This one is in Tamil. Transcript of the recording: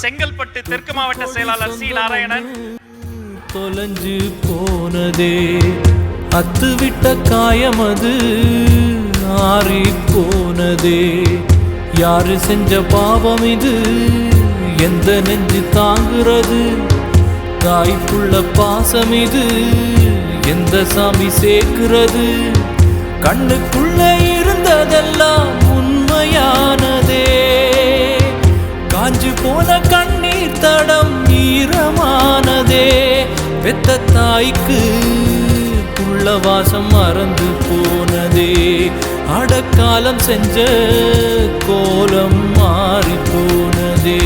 செங்கல்பட்டு தெற்கு மாவட்ட செயலாளர் சி நாராயணன். தொலைஞ்சு போனதே அத்துவிட்ட காயம் அது ஆறி போனதே. யாரு செஞ்ச பாவம் இது எந்த நெஞ்சு தாங்குறது? தாய்ப்புள்ள பாசம் இது எந்த சாமி சேர்க்கிறது? கண்ணுக்குள்ள இருந்ததெல்லாம் உண்மையானதே. காஞ்சு போன கண்ணீர் தடம் ஈரமானதே. பெத்த தாய்க்கு புள்ள வாசம் மறந்து போனதே. அடக்காலம் செஞ்ச கோலம் மாறி போனதே.